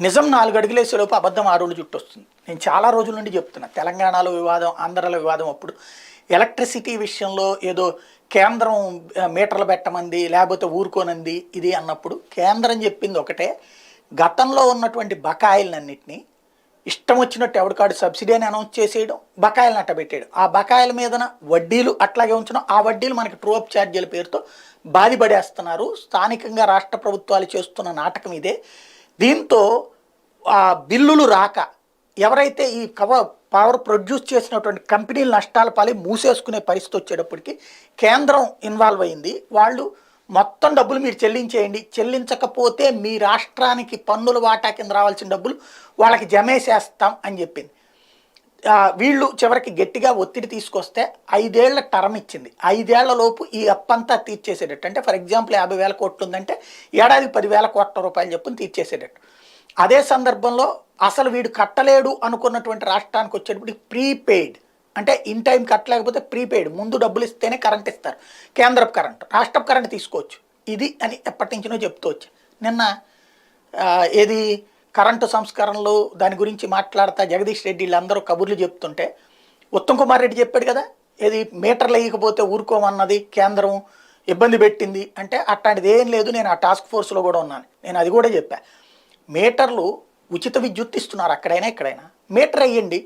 నిజం 4 అడుగులేసేలోపు అబద్ధం 6 రోజులు చుట్టొస్తుంది. నేను చాలా రోజుల నుండి చెప్తున్నా. తెలంగాణలో వివాదం, ఆంధ్రాలో వివాదం అప్పుడు ఎలక్ట్రిసిటీ విషయంలో ఏదో కేంద్రం మీటర్లు పెట్టమంది, లేకపోతే ఊరుకోనంది ఇది అన్నప్పుడు కేంద్రం చెప్పింది ఒకటే, గతంలో ఉన్నటువంటి బకాయిలన్నింటినీ ఇష్టం వచ్చినట్టు ఎవడికాడు సబ్సిడీ అని అనౌన్స్ చేసేయడం, బకాయిలను అట్టబెట్టేయడం, ఆ బకాయిల మీదన వడ్డీలు అట్లాగే ఉంచడం, ఆ వడ్డీలు మనకి ట్రూ అప్ ఛార్జీల పేరుతో బాధిపడేస్తున్నారు. స్థానికంగా రాష్ట్ర ప్రభుత్వాలు చేస్తున్న నాటకం ఇదే. దీంతో ఆ బిల్లులు రాక ఎవరైతే ఈ పవర్ ప్రొడ్యూస్ చేసినటువంటి కంపెనీలు నష్టాల పాలి మూసేసుకునే పరిస్థితి వచ్చేటప్పటికి కేంద్రం ఇన్వాల్వ్ అయింది. వాళ్ళు మొత్తం డబ్బులు మీరు చెల్లించేయండి, చెల్లించకపోతే మీ రాష్ట్రానికి పన్నుల వాటా కింద రావాల్సిన డబ్బులు వాళ్ళకి జమేసేస్తాం అని చెప్పింది. వీళ్ళు చివరికి గట్టిగా ఒత్తిడి తీసుకొస్తే 5 ఏళ్ల టర్మ్ ఇచ్చింది. 5 ఏళ్ల లోపు ఈ అప్పంతా తీర్చేసేటట్టు, అంటే ఫర్ ఎగ్జాంపుల్ 50,000 కోట్లు ఉందంటే ఏడాదికి 10,000 కోట్ల రూపాయలు చెప్పుని తీర్చేసేటట్టు. అదే సందర్భంలో అసలు వీడు కట్టలేడు అనుకున్నటువంటి రాష్ట్రానికి వచ్చేటప్పుడు ప్రీపెయిడ్, అంటే ఇన్ టైం కట్టలేకపోతే ప్రీపెయిడ్, ముందు డబ్బులు ఇస్తేనే కరెంట్ ఇస్తారు. కేంద్రపు కరెంట్, రాష్ట్రపు కరెంట్ తీసుకోవచ్చు. ఇది అని ఎప్పటి నుంచినో చెప్తూ వచ్చా. నిన్న ఏది కరెంటు సంస్కరణలు దాని గురించి మాట్లాడతా జగదీష్ రెడ్డి వీళ్ళందరూ కబుర్లు చెప్తుంటే ఉత్తమ్ కుమార్ రెడ్డి చెప్పాడు కదా, ఏది మీటర్లు వేయకపోతే ఊరుకోమన్నది కేంద్రం ఇబ్బంది పెట్టింది అంటే, అట్లాంటిది ఏం లేదు. నేను ఆ టాస్క్ ఫోర్స్లో కూడా ఉన్నాను, నేను అది కూడా చెప్పా. మీటర్లు ఉచిత విద్యుత్ ఇస్తున్నారు అక్కడైనా ఇక్కడైనా, మీటర్ వేయండి,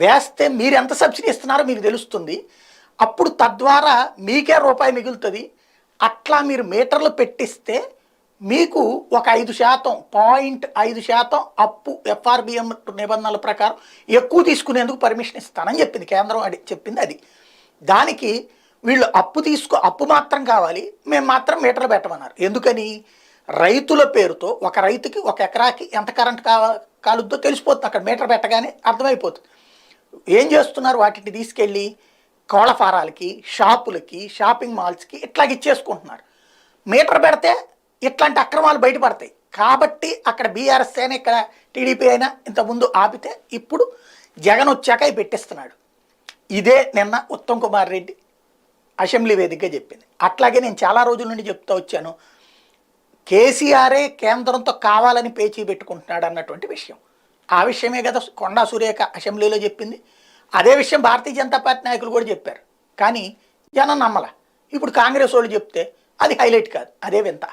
వేస్తే మీరు ఎంత సబ్సిడీ ఇస్తున్నారో మీకు తెలుస్తుంది. అప్పుడు తద్వారా మీకే రూపాయి మిగులుతుంది. అట్లా మీరు మీటర్లు పెట్టిస్తే మీకు ఒక 5%, 0.5% అప్పు ఎఫ్ఆర్బిఎం నిబంధనల ప్రకారం ఎక్కువ తీసుకునేందుకు పర్మిషన్ ఇస్తానని చెప్పింది కేంద్రం. చెప్పింది అది. దానికి వీళ్ళు అప్పు మాత్రం కావాలి, మేము మాత్రం మీటర్లు పెట్టమన్నారు. ఎందుకని? రైతుల పేరుతో ఒక రైతుకి 1 ఎకరాకి ఎంత కరెంట్ కాలుద్దో తెలిసిపోతుంది. అక్కడ మీటర్ పెట్టగానే అర్థమైపోతుంది. ఏం చేస్తున్నారు? వాటిని తీసుకెళ్ళి కోళ్ళ ఫారాలకి, షాపులకి, షాపింగ్ మాల్స్కి ఇట్లాగ ఇచ్చేసుకుంటున్నారు. మీటర్ పెడితే ఇట్లాంటి అక్రమాలు బయటపడతాయి. కాబట్టి అక్కడ బీఆర్ఎస్ అయినా ఇక్కడ టీడీపీ అయినా ఇంతకుముందు ఆపితే ఇప్పుడు జగన్ వచ్చాక అవి పెట్టిస్తున్నాడు. ఇదే నిన్న ఉత్తమ్ కుమార్ రెడ్డి అసెంబ్లీ వేదికగా చెప్పింది. అట్లాగే నేను చాలా రోజుల నుండి చెప్తూ వచ్చాను, కేసీఆరే కేంద్రంతో కావాలని పేచీ పెట్టుకుంటున్నాడు అన్నటువంటి విషయం. ఆ విషయమే కదా కొండా సురేఖ అసెంబ్లీలో చెప్పింది. అదే విషయం భారతీయ జనతా పార్టీ నాయకులు కూడా చెప్పారు. కానీ జనం నమ్మల. ఇప్పుడు కాంగ్రెస్ వాళ్ళు చెప్తే అది హైలైట్ కాదు, అదే వింత.